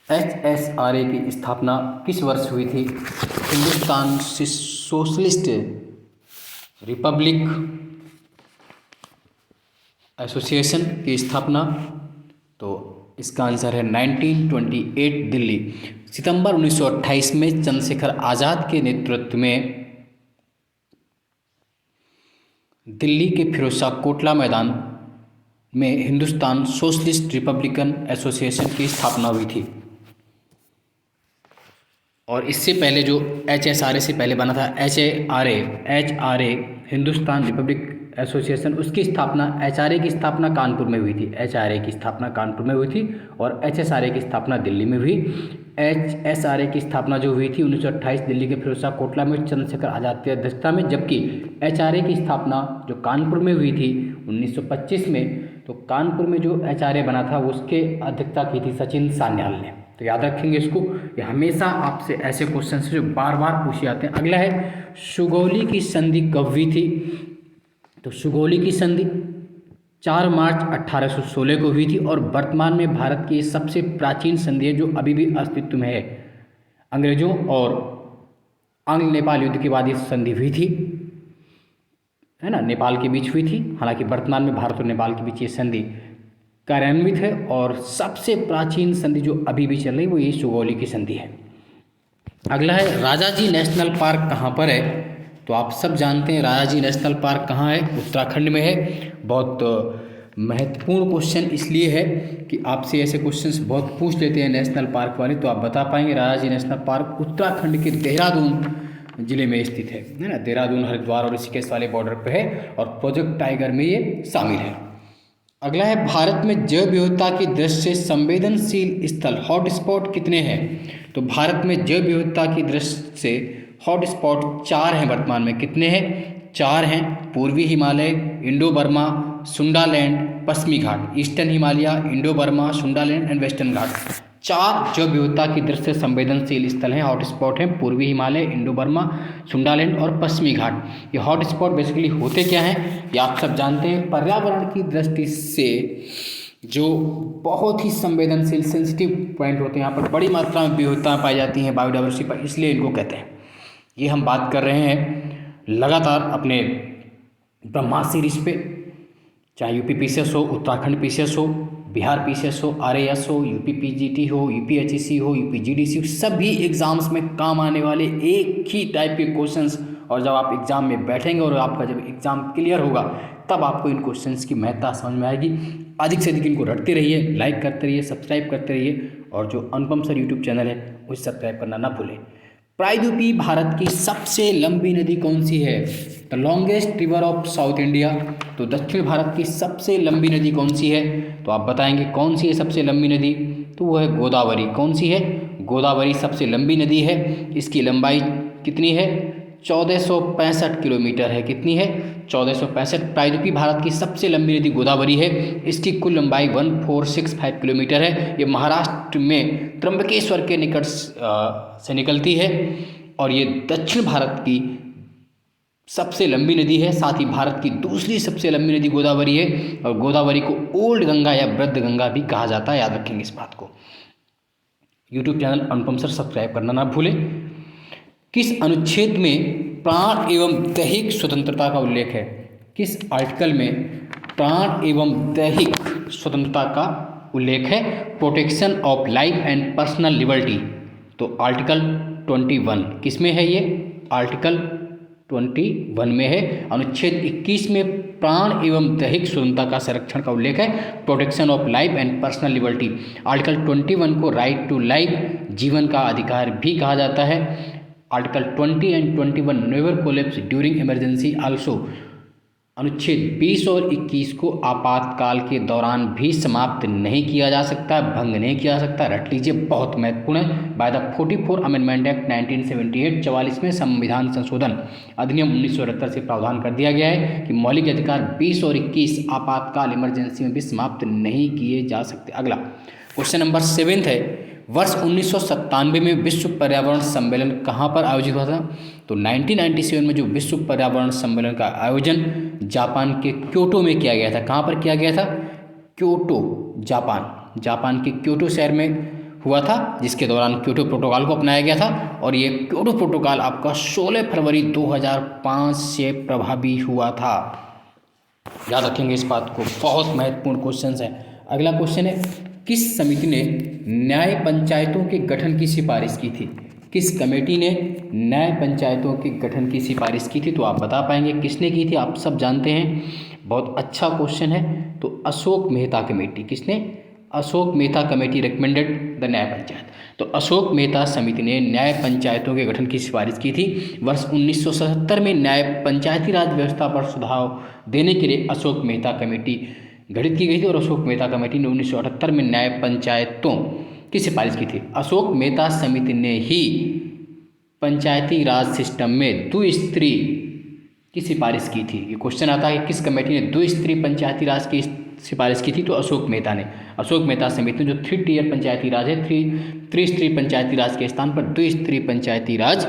HSRA की स्थापना किस वर्ष हुई थी? हिंदुस्तान सोशलिस्ट रिपब्लिक एसोसिएशन की स्थापना, तो इसका आंसर है 1928 दिल्ली। सितंबर 1928 में चंद्रशेखर आज़ाद के नेतृत्व में दिल्ली के फिरोजशाह कोटला मैदान में हिंदुस्तान सोशलिस्ट रिपब्लिकन एसोसिएशन की स्थापना हुई थी। और इससे पहले जो HSRA से पहले बना था HRA हिंदुस्तान रिपब्लिक एसोसिएशन, उसकी स्थापना HRA की स्थापना कानपुर में हुई थी। HRA की स्थापना कानपुर में हुई थी और HSRA की स्थापना दिल्ली में हुई। HSRA की स्थापना जो हुई थी 1928 दिल्ली के फिरोजशाह कोटला में चंद्रशेखर आज़ाद की अध्यक्षता में, जबकि HRA की स्थापना जो कानपुर में हुई थी 1925 में, तो कानपुर में जो HRA बना था उसके अध्यक्षता की थी सचिन सान्याल ने। तो याद रखेंगे इसको, ये हमेशा आपसे ऐसे क्वेश्चन जो बार बार पूछे जाते हैं। अगला है सुगौली की संधि कब हुई थी? तो सुगौली की संधि 4 मार्च 1816 को हुई थी और वर्तमान में भारत की सबसे प्राचीन संधि है जो अभी भी अस्तित्व में है। अंग्रेजों और आंग्ल नेपाल युद्ध के बाद ये संधि हुई थी, है ना, नेपाल के बीच हुई थी। हालांकि वर्तमान में भारत और नेपाल के बीच ये संधि कार्यान्वित है और सबसे प्राचीन संधि जो अभी भी चल रही है वो ये सुगौली की संधि है। अगला है राजाजी नेशनल पार्क कहाँ पर है? तो आप सब जानते हैं राजाजी नेशनल पार्क कहाँ है, उत्तराखंड में है। बहुत महत्वपूर्ण क्वेश्चन इसलिए है कि आपसे ऐसे क्वेश्चंस बहुत पूछ लेते हैं नेशनल पार्क वाले, तो आप बता पाएंगे। राजाजी नेशनल पार्क उत्तराखंड के देहरादून जिले में स्थित है ना, देहरादून हरिद्वार और ऋषिकेश वाले बॉर्डर पर है और प्रोजेक्ट टाइगर में ये शामिल है। अगला है भारत में जैव विविधता की दृष्टि से संवेदनशील स्थल हॉटस्पॉट कितने हैं? तो भारत में जैव विविधता की दृष्टि से हॉटस्पॉट 4 हैं वर्तमान में। कितने हैं? 4 हैं। पूर्वी हिमालय, इंडो बर्मा, सुंडालैंड, पश्चिमी Ghat. Eastern Himalaya, Indo Burma, Sundaland and western Ghat. 4 जैव विविधता की दृष्टि से संवेदनशील स्थल हैं, हॉटस्पॉट हैं। पूर्वी हिमालय, इंडो बर्मा, सुंडालैंड और पश्चिमी घाट। ये हॉटस्पॉट बेसिकली होते क्या हैं ये आप सब जानते हैं। पर्यावरण की दृष्टि से जो बहुत ही संवेदनशील सेंसिटिव पॉइंट होते हैं, यहाँ पर बड़ी मात्रा में विविधता पाई जाती हैं बायोडाइवर्सिटी पर, इसलिए इनको कहते हैं। ये हम बात कर रहे हैं लगातार अपने ब्रह्मास्त्र सीरीज पे, चाहे यूपी पीसीएस हो, उत्तराखंड पीसीएस हो, बिहार पीसीएस हो, आरएएस हो, यूपी पीजीटी हो, यूपी एचईसी हो, यूपी जीडीसी हो, सभी एग्जाम्स में काम आने वाले एक ही टाइप के क्वेश्चंस। और जब आप एग्जाम में बैठेंगे और आपका जब एग्जाम क्लियर होगा तब आपको इन क्वेश्चंस की महत्ता समझ में आएगी। अधिक से अधिक इनको रटते रहिए, लाइक करते रहिए, सब्सक्राइब करते रहिए और जो अनुपम सर यूट्यूब चैनल है उसे सब्सक्राइब करना ना भूलें। प्रायद्वीपीय भारत की सबसे लंबी नदी कौन सी है? The longest river of south India. तो दक्षिण भारत की सबसे लंबी नदी कौन सी है? तो आप बताएंगे कौन सी है सबसे लंबी नदी? तो वो है गोदावरी। कौन सी है? गोदावरी सबसे लंबी नदी है। इसकी लंबाई कितनी है? 1465 किलोमीटर है। कितनी है? 1465। प्रायद्वीपीय भारत की सबसे लंबी नदी गोदावरी है। इसकी कुल लंबाई 1465 किलोमीटर है। ये महाराष्ट्र में त्र्यंबकेश्वर के निकट से निकलती है और ये दक्षिण भारत की सबसे लंबी नदी है। साथ ही भारत की दूसरी सबसे लंबी नदी गोदावरी है और गोदावरी को ओल्ड गंगा या वृद्ध गंगा भी कहा जाता है, याद रखेंगे इस बात को। यूट्यूब चैनल अनुपम सर सब्सक्राइब करना ना भूलें। किस अनुच्छेद में प्राण एवं दैहिक स्वतंत्रता का उल्लेख है? किस आर्टिकल में प्राण एवं दैहिक स्वतंत्रता का उल्लेख है? Protection of life and personal liberty. तो आर्टिकल 21 किस में है? ये आर्टिकल 21 में है। अनुच्छेद 21 में प्राण एवं दैहिक स्वतंत्रता का संरक्षण का उल्लेख है, protection of life and personal liberty. Article 21 को राइट टू लाइफ, जीवन का अधिकार भी कहा जाता है। Article 20 and 21 never collapse during emergency also. अनुच्छेद 20 और 21 को आपातकाल के दौरान भी समाप्त नहीं किया जा सकता, भंग नहीं किया जा सकता। रट लीजिए, बहुत महत्वपूर्ण है। बाय द 44 अमेंडमेंट एक्ट 1978 44वें संविधान संशोधन अधिनियम 1978 से प्रावधान कर दिया गया है कि मौलिक अधिकार 20 और 21 आपातकाल इमरजेंसी में भी समाप्त नहीं किए जा सकते। अगला क्वेश्चन नंबर 7 है, वर्ष 1997 में विश्व पर्यावरण सम्मेलन कहाँ पर आयोजित हुआ था? तो 1997 में जो विश्व पर्यावरण सम्मेलन का आयोजन जापान के क्योटो में किया गया था। कहाँ पर किया गया था? Kyoto, Japan. जापान के क्योटो शहर में हुआ था, जिसके दौरान क्योटो प्रोटोकॉल को अपनाया गया था। और ये क्योटो प्रोटोकॉल आपका 16 फरवरी 2005 से प्रभावी हुआ था। याद रखेंगे इस बात को, बहुत महत्वपूर्ण क्वेश्चन है। अगला क्वेश्चन है, किस समिति ने न्याय पंचायतों के गठन की सिफारिश की थी? किस कमेटी ने न्याय पंचायतों के गठन की सिफारिश की थी? तो आप बता पाएंगे किसने की थी, आप सब जानते हैं, बहुत अच्छा क्वेश्चन है। तो अशोक मेहता कमेटी। किसने? Ashok Mehta committee recommended the न्याय पंचायत। तो अशोक मेहता समिति ने न्याय पंचायतों के गठन की सिफारिश की थी। वर्ष 1977 में न्याय पंचायती राज व्यवस्था पर सुधार देने के लिए अशोक मेहता कमेटी गठित की गई थी और अशोक मेहता कमेटी ने 1978 में न्याय पंचायतों की सिफारिश की थी। अशोक मेहता समिति ने ही पंचायती राज सिस्टम में द्विस्तरीय की सिफारिश की थी। ये क्वेश्चन आता है, किस कमेटी ने द्विस्तरीय पंचायती राज की सिफारिश की थी? तो अशोक मेहता ने। अशोक मेहता समिति ने जो 3 टियर पंचायती राज है, त्रिस्तरीय पंचायती राज के स्थान पर द्विस्तरीय पंचायती राज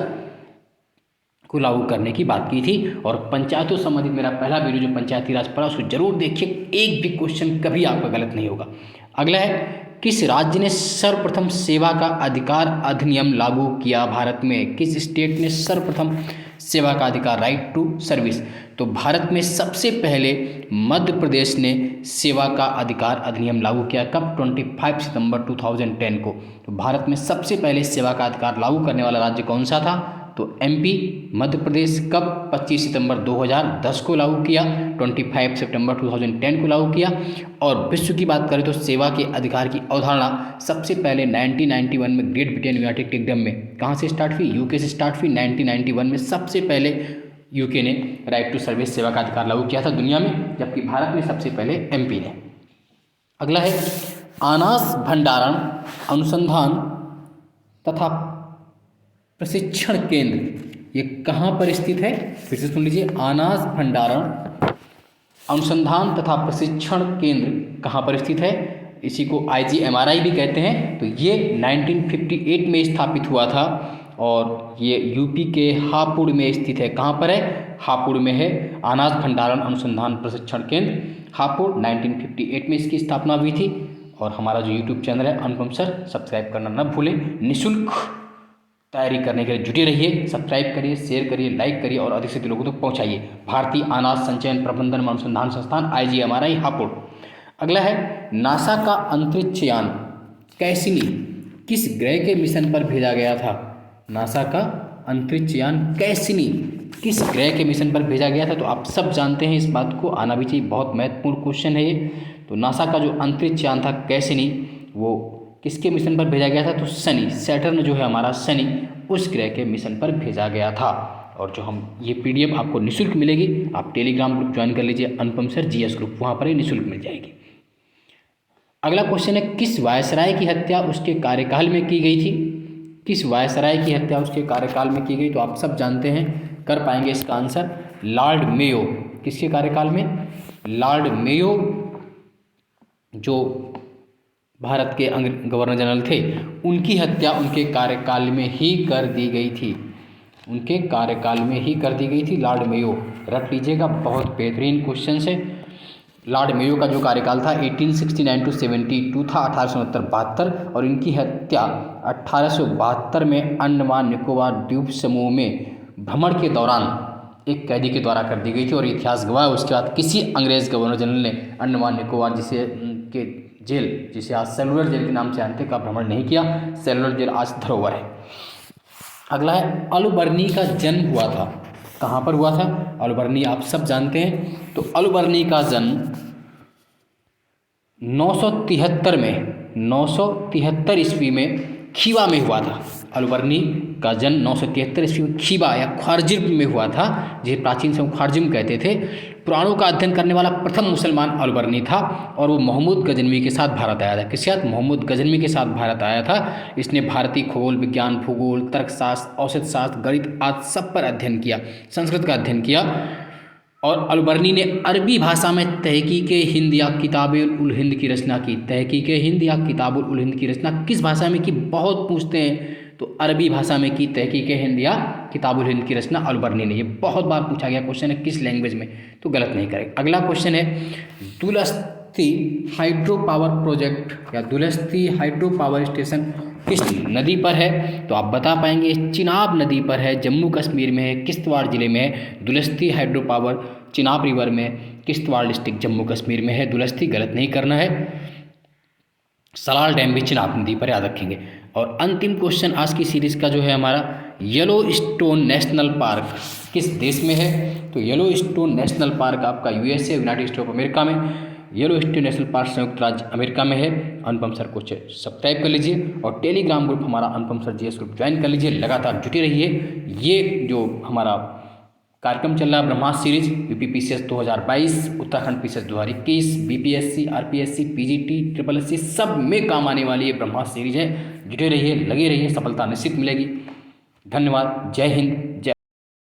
को लागू करने की बात की थी। और पंचायतों संबंधित मेरा पहला वीडियो जो पंचायती राज पढ़ा उसको जरूर देखिए, एक भी क्वेश्चन कभी आपका गलत नहीं होगा। अगला है, किस राज्य ने सर्वप्रथम सेवा का अधिकार अधिनियम लागू किया भारत में? किस स्टेट ने सर्वप्रथम सेवा का अधिकार, राइट टू सर्विस? तो भारत में सबसे पहले मध्य प्रदेश ने सेवा का अधिकार अधिनियम लागू किया। कब? 25 सितंबर 2010 को। तो भारत में सबसे पहले सेवा का अधिकार लागू करने वाला राज्य कौन सा था? तो एमपी, मध्य प्रदेश। कब? 25 सितंबर 2010 को लागू किया, 25 सितंबर 2010 को लागू किया। और विश्व की बात करें तो सेवा के अधिकार की अवधारणा सबसे पहले 1991 में ग्रेट ब्रिटेन यूनाइटेड किंगडम में कहाँ से स्टार्ट हुई? यूके से स्टार्ट हुई। 1991 में सबसे पहले यूके ने राइट टू सर्विस सेवा का अधिकार लागू किया था दुनिया में, जबकि भारत में सबसे पहले एमपी ने। अगला है, अनाज भंडारण अनुसंधान तथा प्रशिक्षण केंद्र, ये कहाँ पर स्थित है? फिर से सुन लीजिए, अनाज भंडारण अनुसंधान तथा प्रशिक्षण केंद्र कहाँ पर स्थित है? इसी को IGMRI भी कहते हैं। तो ये 1958 में स्थापित हुआ था और ये यूपी के हापुड़ में स्थित है। कहाँ पर है? हापुड़ में है अनाज भंडारण अनुसंधान प्रशिक्षण केंद्र, हापुड़। 1958 में इसकी स्थापना हुई थी। और हमारा जो यूट्यूब चैनल है अनुपम सर, सब्सक्राइब करना न भूलें। निःशुल्क तैयारी करने के लिए जुटे रहिए, सब्सक्राइब करिए, शेयर करिए, लाइक करिए और अधिक से अधिक लोगों तक पहुंचाइए। भारतीय अनाज संचयन प्रबंधन अनुसंधान संस्थान IGMRI हापुड़। अगला है, नासा का अंतरिक्ष यान कैसिनी किस ग्रह के मिशन पर भेजा गया था? नासा का अंतरिक्ष यान कैसिनी किस ग्रह के मिशन पर भेजा गया था? तो आप सब जानते हैं, इस बात को आना भी चाहिए, बहुत महत्वपूर्ण क्वेश्चन है ये। तो नासा का जो अंतरिक्ष यान था कैसिनी, वो किसके मिशन पर भेजा गया था? तो शनि, सैटर्न जो है हमारा शनि, उस ग्रह के मिशन पर भेजा गया था। और जो हम ये PDF आपको निःशुल्क मिलेगी, आप टेलीग्राम ग्रुप ज्वाइन कर लीजिए, अनुपम सर GS ग्रुप, वहाँ पर ही निःशुल्क मिल जाएगी। अगला क्वेश्चन है, किस वायसराय की हत्या उसके कार्यकाल में की गई थी? किस वायसराय की हत्या उसके कार्यकाल में की गई? तो आप सब जानते हैं, कर पाएंगे इसका आंसर, लॉर्ड मेयो। किसके कार्यकाल में? लॉर्ड मेयो, जो भारत के गवर्नर जनरल थे, उनकी हत्या उनके कार्यकाल में ही कर दी गई थी। उनके कार्यकाल में ही कर दी गई थी, लॉर्ड मेयो। रख लीजिएगा, बहुत बेहतरीन क्वेश्चन है। लॉर्ड मेयो का जो कार्यकाल था 1869 टू 72 था, 1869-72। और इनकी हत्या 1872 में अंडमान निकोबार द्वीप समूह में भ्रमण के दौरान एक कैदी के द्वारा कर दी गई थी। और इतिहास गवाह है, उसके बाद किसी अंग्रेज गवर्नर जनरल ने अंडमान निकोबार जिसे के जेल, जिसे आज सेलुलर जेल के नाम से जानते हैं, का भ्रमण नहीं किया। सेलुलर जेल आज धरोहर है। अगला है, अलबर्नी का जन्म हुआ था, कहाँ पर हुआ था? अलबर्नी आप सब जानते हैं। तो अलबर्नी का जन्म 973 ईस्वी में खीवा में हुआ था। अलबर्नी का जन्म 973 ईस्वी में खीवा या ख्वारिज़्म में हुआ था, जिसे प्राचीन समय ख्वारिज़्म कहते थे। पुराणों का अध्ययन करने वाला प्रथम मुसलमान अलबर्नी था और वो मोहम्मद गजनवी के साथ भारत आया था। किसके साथ? मोहम्मद गजनवी के साथ भारत आया था। इसने भारतीय खगोल विज्ञान, भूगोल, तर्कशास्त्र, औषध शास्त्र, गणित आदि सब पर अध्ययन किया, संस्कृत का अध्ययन किया। और अलबर्नी ने अरबी भाषा में तहकीक हिंद या किताबुल उल हिंद की रचना की। तहकीक हिंद या किताबुल उल हिंद की रचना किस भाषा में की? बहुत पूछते हैं। तो अरबी भाषा में की तहकीक हिंद या किताबुल हिंद की रचना अलबर्नी ने। ये बहुत बार पूछा गया क्वेश्चन है, किस लैंग्वेज में? तो गलत नहीं करें। अगला क्वेश्चन है, दुलस्ती हाइड्रो पावर प्रोजेक्ट या दुलस्ती हाइड्रो पावर स्टेशन किस नदी पर है? तो आप बता पाएंगे चिनाब नदी पर है, जम्मू कश्मीर में है, किश्तवाड़ ज़िले में है। दुलस्ती हाइड्रो पावर चिनाब रिवर में, किश्तवाड़ डिस्ट्रिक्ट जम्मू कश्मीर में है। दुलस्ती गलत नहीं करना है। सलाल डैम भी चिनाब नदी पर, याद रखेंगे। और अंतिम क्वेश्चन आज की सीरीज़ का जो है हमारा, येलो स्टोन नेशनल पार्क किस देश में है? तो येलो स्टोन नेशनल पार्क आपका USA, United state of America में। येलो स्टोन नेशनल पार्क संयुक्त राज्य अमेरिका में है। अनुपम सर को सब्सक्राइब कर लीजिए और टेलीग्राम ग्रुप हमारा अनुपम सर जीएस ग्रुप ज्वाइन कर लीजिए। लगातार जुटे रहिए। ये जो हमारा कार्यक्रम चल रहा है Brahmastra series, UPPCS 2022, Uttarakhand PCS 2021, BPSC, RPSC, PGT, triple SC सब में काम आने वाली ये ब्रह्मास्त्र सीरीज है। जुटे रहिए, लगे रहिए, सफलता निश्चित मिलेगी। धन्यवाद। जय हिंद। जय